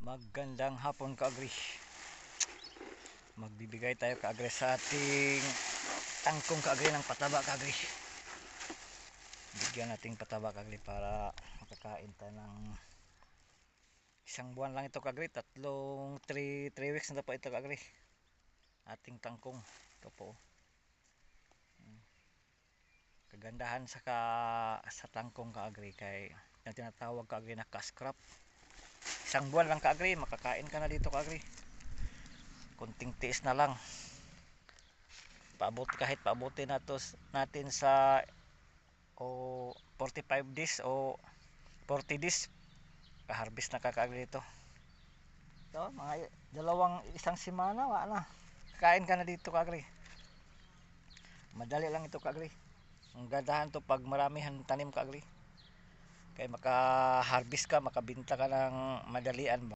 Magandang hapon kaagri. Magbibigay tayo kaagri sa ating tangkong kaagri ng pataba kaagri. Bigyan nating pataba kaagri para makakain tayo ng isang buwan lang ito kaagri. 3 weeks na po ito kaagri. Ating tangkong. Ito po. Kagandahan sa tangkong kaagri kay yung tinatawag kaagri na cash crop. Isang buwan lang kaagri, makakain ka na dito kaagri. Kunting tiis na lang. Kahit paabutin natin sa 45 days o 40 days, ka-harvest na kaagri dito. So, mga isang semana, wala na. Kain ka na dito kaagri. Madali lang ito kaagri. Ang gadahan to pag maramihan tanim kaagri. Kaya maka-harvest ka, makabinta ka ng madalian ba.